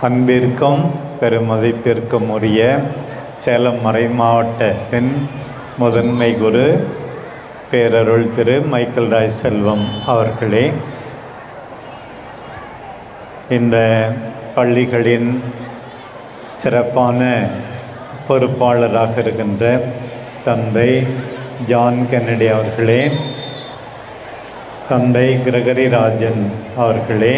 அன்பிற்கும் பெருமதிப்பிற்கும் உரிய சேலம் மறைமாவட்டத்தின் முதன்மை குரு பேரருள் திரு மைக்கேல் ராய் செல்வம் அவர்களே, இந்த பள்ளிகளின் சிறப்பான பொறுப்பாளராக இருக்கின்ற தந்தை ஜான் கென்னடி அவர்களே, தந்தை கிரகரி ராஜன் அவர்களே,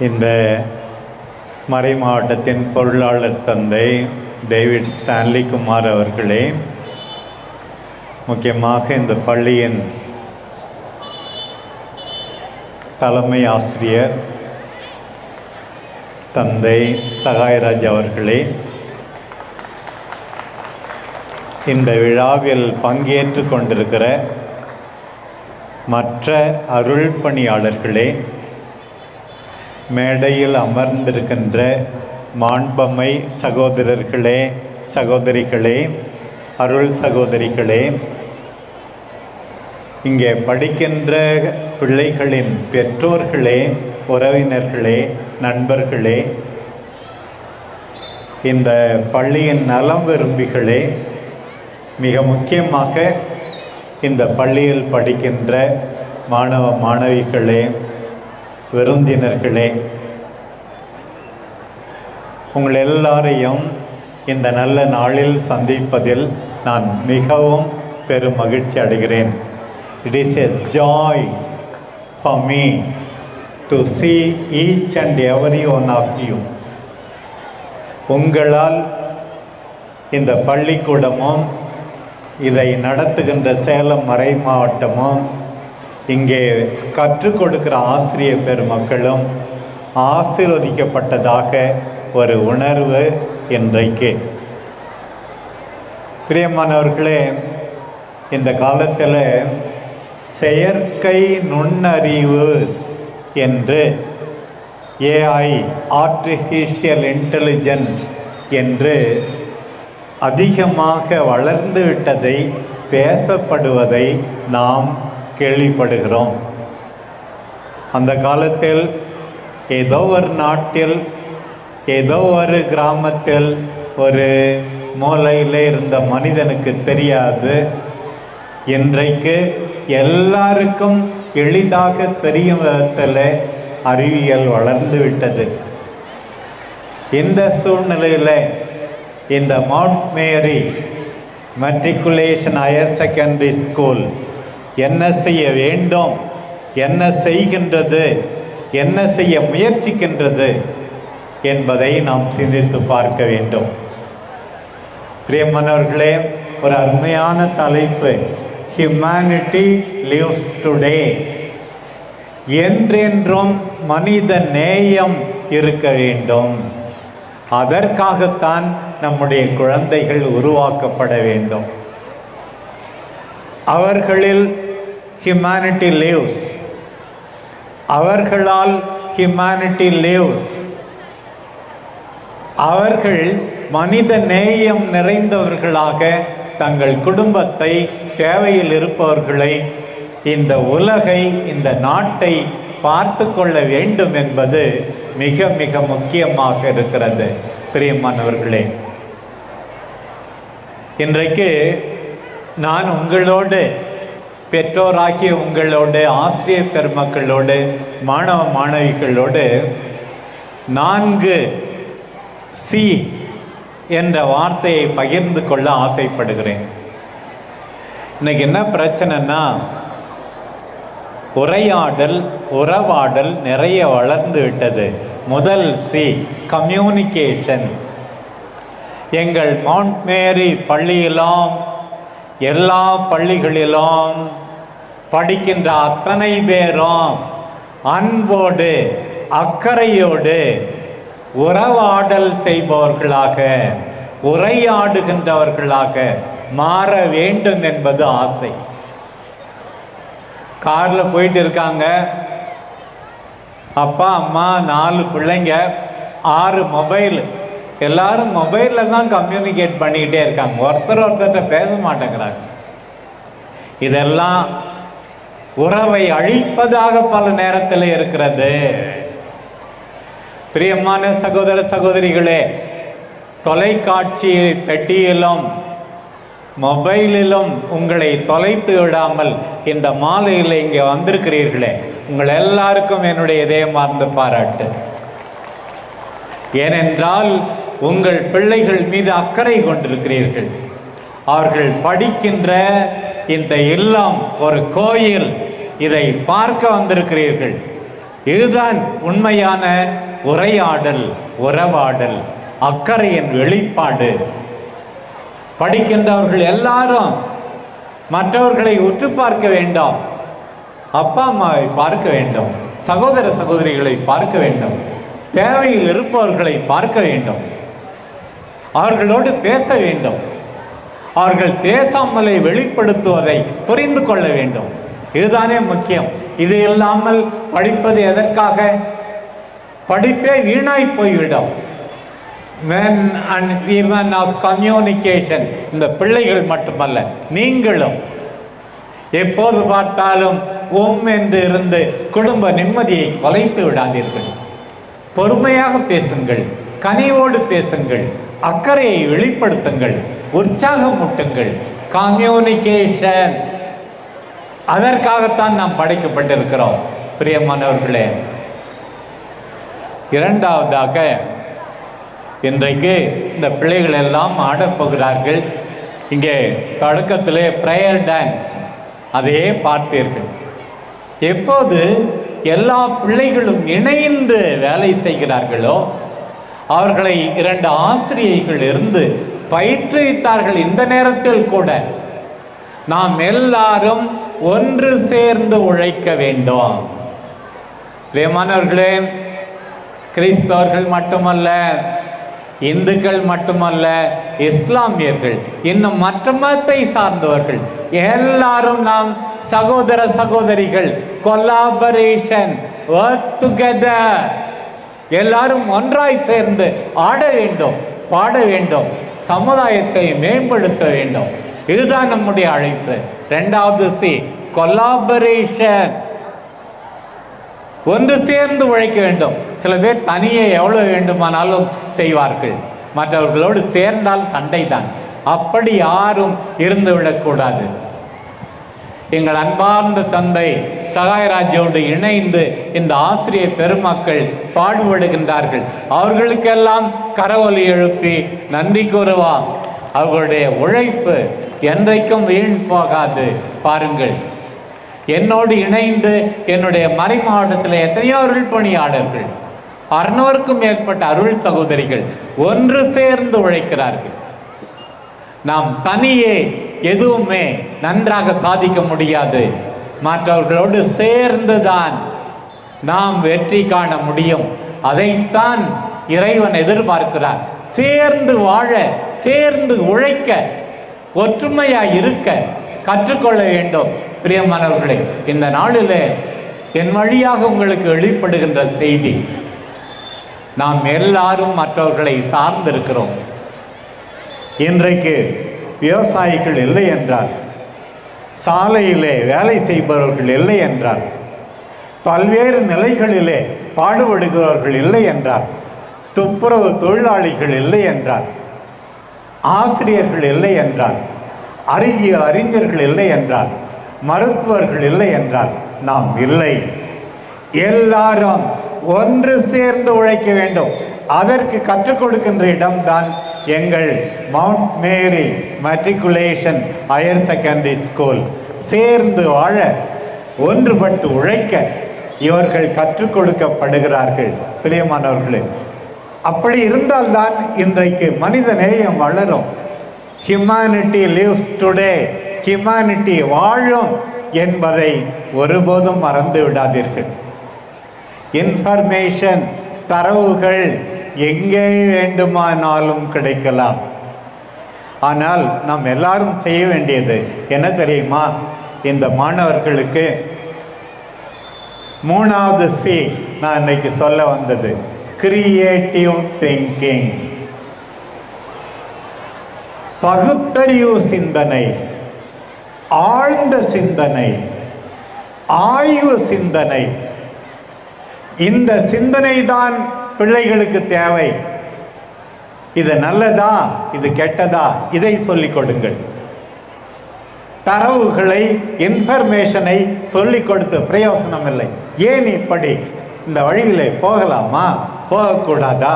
இந்த மறை மாவட்டத்தின் பொருளாளர் தந்தை டேவிட் ஸ்டான்லி குமார் அவர்களே, முக்கியமாக இந்த பள்ளியின் தலைமை ஆசிரியர் தந்தை சகாயராஜ் அவர்களே, இந்த விழாவில் பங்கேற்று கொண்டிருக்கிற மற்ற அருள் பணியாளர்களே, மேடையில் அமர்ந்திருக்கின்ற மாண்பமை சகோதரர்களே, சகோதரிகளே, அருள் சகோதரிகளே, இங்கே படிக்கின்ற பிள்ளைகளின் பெற்றோர்களே, உறவினர்களே, நண்பர்களே, இந்த பள்ளியின் நலம் விரும்பிகளே, மிக முக்கியமாக இந்த பள்ளியில் படிக்கின்ற மாணவ மாணவிகளே, விருந்தினர்களே, உங்கள் எல்லாரையும் இந்த நல்ல நாளில் சந்திப்பதில் நான் மிகவும் பெரும் மகிழ்ச்சி அடைகிறேன். It is a joy for me to see each and every one of you. உங்களால் இந்த பள்ளிக்கூடமும் இதை நடத்துகின்ற சேலம் மறை மாவட்டமும் இங்கே கற்றுக் கொடுக்கிற ஆசிரியர் பெருமக்களும் ஆசீர்வதிக்கப்பட்டதாக ஒரு உணர்வு இன்றைக்கு. பிரியமானவர்களே, இந்த காலத்தில் செயற்கை நுண்ணறிவு என்று ஏஐ ஆர்டிஃபிஷியல் இன்டெலிஜென்ஸ் என்று அதிகமாக வளர்ந்து விட்டதை, பேசப்படுவதை நாம் கேள்விப்படுகிறோம். அந்த காலத்தில் ஏதோ ஒரு நாட்டில், ஏதோ ஒரு கிராமத்தில், ஒரு மூலையில் இருந்த மனிதனுக்கு தெரியாது. இன்றைக்கு எல்லாருக்கும் எளிதாக தெரியும் விதத்தில் அறிவியல் வளர்ந்து விட்டது. இந்த சூழ்நிலையில் இந்த மவுண்ட் மேரி மெட்ரிகுலேஷன் ஹையர் செகண்டரி ஸ்கூல் என்ன செய்ய வேண்டும், என்ன செய்கின்றது, என்ன செய்ய முயற்சிக்கின்றது என்பதை நாம் சிந்தித்து பார்க்க வேண்டும். பிரியமானவர்களே, ஒரு அருமையான தலைப்பு, ஹியூமனிட்டி லிவ்ஸ் டுடே. என்றென்றும் மனித நேயம் இருக்க வேண்டும். அதற்காகத்தான் நம்முடைய குழந்தைகள் உருவாக்கப்பட வேண்டும். அவர்களில் ஹியூமனிட்டி லிவ்ஸ், அவர்களால் ஹியூமனிட்டி லிவ்ஸ். அவர்கள் மனித நேயம் நிறைந்தவர்களாக தங்கள் குடும்பத்தை, தேவையில் இருப்பவர்களை, இந்த உலகை, இந்த நாட்டை பார்த்து கொள்ள வேண்டும் என்பது மிக மிக முக்கியமாக இருக்கிறது. பிரியமானவர்களே, இன்றைக்கு நான் உங்களோடு, பெற்றோராகிய உங்களோடு, ஆசிரியர் பெருமக்களோடு, மாணவ மாணவிகளோடு 4 சி என்ற வார்த்தையை பகிர்ந்து கொள்ள ஆசைப்படுகிறேன். இன்னைக்கு என்ன பிரச்சனைன்னா, உரையாடல், உறவாடல் நிறைய வளர்ந்து விட்டது. முதல் சி, கம்யூனிகேஷன். எங்கள் மவுண்ட் மேரி பள்ளியிலும், எல்லா பள்ளிகளிலும் படிக்கின்ற அத்தனை பேரும் அன்போடு, அக்கறையோடு உறவாடல் செய்பவர்களாக, உரையாடுகின்றவர்களாக மாற வேண்டும் என்பது ஆசை. காரில் போயிட்டு இருக்காங்க, அப்பா அம்மா 4 பிள்ளைங்க, 6 மொபைல், எல்லாரும் மொபைலில் தான் கம்யூனிகேட் பண்ணிக்கிட்டே இருக்காங்க. ஒருத்தர்கிட்ட பேச மாட்டேங்கிறாங்க. இதெல்லாம் உறவை அழிப்பதாக பல நேரத்தில் இருக்கிறது. பிரியமான சகோதர சகோதரிகளே, தொலைக்காட்சி பெட்டியிலும் மொபைலிலும் உங்களை தொலைத்து விடாமல் இந்த மாலையில் இங்கே வந்திருக்கிறீர்களே, உங்கள் எல்லாருக்கும் என்னுடைய இதயமார்ந்த பாராட்டு. ஏனென்றால் உங்கள் பிள்ளைகள் மீது அக்கறை கொண்டிருக்கிறீர்கள். அவர்கள் படிக்கின்ற இந்த இல்லம் ஒரு கோயில், இதை பார்க்க வந்திருக்கிறீர்கள். இதுதான் உண்மையான உரையாடல், உறவாடல், அக்கறையின் வெளிப்பாடு. படிக்கின்றவர்கள் எல்லாரும் மற்றவர்களை உற்று பார்க்க வேண்டும், அப்பா அம்மாவை பார்க்க வேண்டும், சகோதர சகோதரிகளை பார்க்க வேண்டும், தேவையில் இருப்பவர்களை பார்க்க வேண்டும், அவர்களோடு பேச வேண்டும், அவர்கள் பேசாமலை வெளிப்படுத்துவதை புரிந்து கொள்ள வேண்டும். இதுதானே முக்கியம். இது இல்லாமல் படிப்பது எதற்காக? படிப்பே வீணாய் போய்விடும். men and women of communication, இந்த பிள்ளைகள் மட்டுமல்ல, நீங்களும் எப்போது பார்த்தாலும் என்று இருந்து குடும்ப நிம்மதியை கொலைத்து விடாதீர்கள். பொறுமையாக பேசுங்கள், கனிவோடு பேசுங்கள், அக்கறையை வெளிப்படுத்துங்கள், உற்சாகமூட்டுங்கள். கம்யூனிகேஷன், அதற்காகத்தான் நாம் படைக்கப்பட்டிருக்கிறோம். பிரியமானவர்களே, இரண்டாவதாக இன்றைக்கு இந்த பிள்ளைகள் எல்லாம் ஆடப்போகிறார்கள். இங்கே தொடக்கத்திலே ப்ரேயர் டான்ஸ், அதையே பார்த்தீர்கள். எப்போது எல்லா பிள்ளைகளும் இணைந்து வேலை செய்கிறார்களோ, அவர்களை 2 ஆசிரியர்கள் இருந்து பயிற்றுவித்தார்கள். இந்த நேரத்தில் கூட நாம் எல்லாரும் ஒன்று சேர்ந்து உழைக்க வேண்டும். பிரியமானவர்களே, கிறிஸ்தவர்கள் மட்டுமல்ல, இந்துக்கள் மட்டுமல்ல, இஸ்லாமியர்கள், இன்னும் மற்ற மதத்தை சார்ந்தவர்கள் எல்லாரும் நாம் சகோதர சகோதரிகள். Collaboration, work together. எல்லாரும் ஒன்றாய் சேர்ந்து ஆட வேண்டும், பாட வேண்டும், சமுதாயத்தை மேம்படுத்த வேண்டும். இதுதான் நம்முடைய அழைப்பு. 2வது சி, கொலாபரேஷன். ஒன்று சேர்ந்து உழைக்க வேண்டும். சில பேர் தனியே எவ்வளவு வேண்டுமானாலும் செய்வார்கள், மற்றவர்களோடு சேர்ந்தால் சண்டை தான். அப்படி யாரும் இருந்து விடக்கூடாது. எங்கள் அன்பார்ந்த தந்தை சகாயராஜோடு இணைந்து இந்த ஆசிரியர் பெருமக்கள் பாடுபடுகின்றார்கள். அவர்களுக்கெல்லாம் கரவொலி எழுப்பி நன்றி கூறுவோம். அவர்களுடைய உழைப்பு என்றைக்கும் வீண் போகாது. பாருங்கள், என்னோடு இணைந்து என்னுடைய மறை மாவட்டத்தில் எத்தனையோ அருள் பணியாளர்கள், 600க்கும் மேற்பட்ட அருள் சகோதரிகள் ஒன்று சேர்ந்து உழைக்கிறார்கள். நாம் தனியே எதுவுமே நன்றாக சாதிக்க முடியாது. மற்றவர்களோடு சேர்ந்துதான் நாம் வெற்றி காண முடியும். அதைத்தான் இறைவன் எதிர்பார்க்கிறார். சேர்ந்து வாழ, சேர்ந்து உழைக்க, ஒற்றுமையாய் இருக்க கற்றுக்கொள்ள வேண்டும். பிரியமானவர்களே, இந்த நாளில் என் வழியாக உங்களுக்கு வெளிப்படுகின்ற செய்தி, நாம் எல்லாரும் மற்றவர்களை சார்ந்திருக்கிறோம். இன்றைக்கு விவசாயிகள் இல்லை என்றால், சாலையிலே வேலை செய்பவர்கள் இல்லை என்றால், பல்வேறு நிலைகளிலே பாடுபடுகிறவர்கள் இல்லை என்றால், துப்புரவு தொழிலாளிகள் இல்லை என்றால், ஆசிரியர்கள் இல்லை என்றால், அறிஞர்கள் இல்லை என்றால், மருத்துவர்கள் இல்லை என்றால் நாம் இல்லை. எல்லாரும் ஒன்று சேர்ந்து உழைக்க வேண்டும். அதற்கு கற்றுக் கொடுக்கின்ற இடம்தான் எங்கள் மவுண்ட் மேரி மெட்ரிகுலேஷன் ஹையர் செகண்டரி ஸ்கூல். சேர்ந்து வாழ, ஒன்றுபட்டு உழைக்க இவர்கள் கற்றுக் கொடுக்கப்படுகிறார்கள். பிரியமானவர்களே, அப்படி இருந்தால்தான் இன்றைக்கு மனித நேயம் வளரும். ஹியூமனிட்டி லிவ்ஸ் டுடே, ஹியூமனிட்டி வாழும் என்பதை ஒருபோதும் மறந்து விடாதீர்கள். இன்ஃபர்மேஷன், தரவுகள் எங்கே வேண்டுமானாலும் கிடைக்கலாம். ஆனால் நாம் எல்லாரும் செய்ய வேண்டியது என்ன தெரியுமா? இந்த மாணவர்களுக்கு 3வது சி நான் இன்னைக்கு சொல்ல வந்தது, கிரியேட்டிவ் திங்கிங். பகுத்தறிவு சிந்தனை, ஆழ்ந்த சிந்தனை, ஆய்வு சிந்தனை. இந்த சிந்தனை தான் பிள்ளைகளுக்கு தேவை. இது நல்லதா, இது கெட்டதா, இதை சொல்லிக் கொடுங்கள். தரவுகளை, இன்ஃபர்மேஷனை சொல்லிக் கொடுத்து பிரயோசனம் இல்லை. ஏன் இப்படி இந்த வழியிலே போகலாமா, போகக்கூடாதா?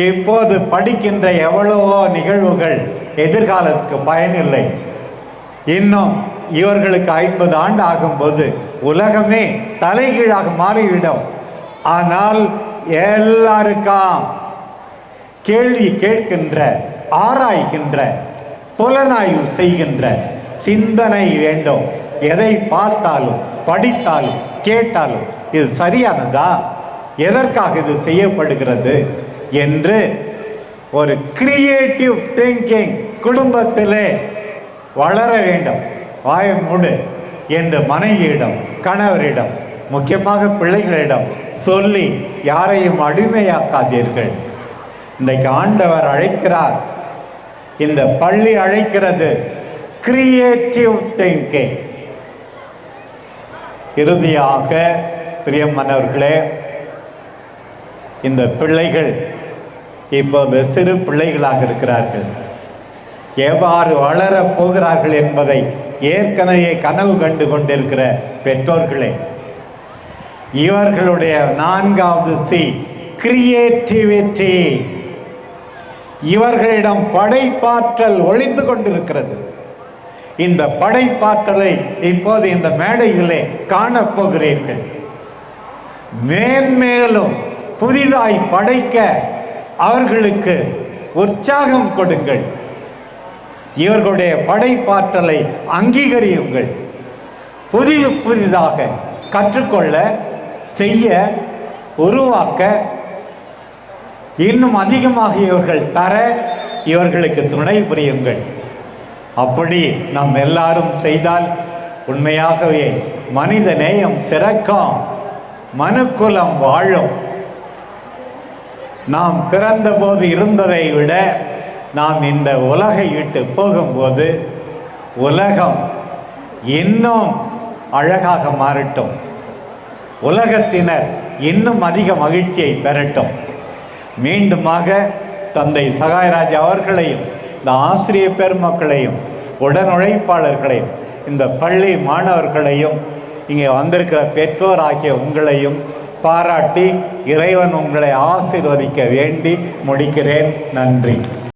இப்போது படிக்கின்ற எவ்வளவோ நிகழ்வுகள் எதிர்காலத்துக்கு பயனில்லை. இன்னும் இவர்களுக்கு 50 ஆண்டு ஆகும்போது உலகமே தலைகீழாக மாறிவிடும். ஆனால் எல்லாருக்கும் கேள்வி கேட்கின்ற, ஆராய்கின்ற, புலனாய்வு செய்கின்ற சிந்தனை வேண்டும். எதை பார்த்தாலும், படித்தாலும், கேட்டாலும் இது சரியானதா, எதற்காக இது செய்யப்படுகிறது என்று ஒரு கிரியேட்டிவ் திங்கிங் குடும்பத்திலே வளர வேண்டும். வாய மூடு என்று மனைவியிடம், கணவரிடம், முக்கியமாக பிள்ளைகளிடம் சொல்லி யாரையும் அடிமையாக்காதீர்கள். இன்றைக்கு ஆண்டவர் அழைக்கிறார், இந்த பள்ளி அழைக்கிறது கிரியேட்டிவ் திங்கிங். இறுதியாக பிரியமானவர்களே, இந்த பிள்ளைகள் இப்போது சிறு பிள்ளைகளாக இருக்கிறார்கள். எவ்வாறு வளரப் போகிறார்கள் என்பதை ஏற்கனவே கனவு கண்டு கொண்டிருக்கிற பெற்றோர்களே, இவர்களுடைய 4வது சி கிரியேட்டிவிட்டி. இவர்களிடம் படைப்பாற்றல் ஒளிந்து கொண்டிருக்கிறது. இந்த படைப்பாற்றலை இப்போது இந்த மேடையிலே காணப்போகிறீர்கள். மேன்மேலும் புதிதாய் படைக்க அவர்களுக்கு உற்சாகம் கொடுங்கள். இவர்களுடைய படைப்பாற்றலை அங்கீகரியுங்கள். புதிதாக கற்றுக்கொள்ள, செய்ய, உருவாக்க, இன்னும் அதிகமாக இவர்கள் தர இவர்களுக்கு துணை புரியுங்கள். அப்படி நாம் எல்லாரும் செய்தால் உண்மையாகவே மனித நேயம் சிறக்கும், மனுக்குலம் வாழும். நாம் பிறந்தபோது இருந்ததை விட நாம் இந்த உலகை விட்டு போகும்போது உலகம் இன்னும் அழகாக மாறட்டும். உலகத்தினர் இன்னும் அதிக மகிழ்ச்சியை பெறட்டும். மீண்டுமாக தந்தை சகாயராஜ் அவர்களையும், இந்த ஆசிரியர் பெருமக்களையும், உடன் உழைப்பாளர்களையும், இந்த பள்ளி மாணவர்களையும், இங்கே வந்திருக்கிற பெற்றோர் ஆகிய உங்களையும் பாராட்டி இறைவன் உங்களை ஆசீர்வதிக்க வேண்டி முடிக்கிறேன். நன்றி.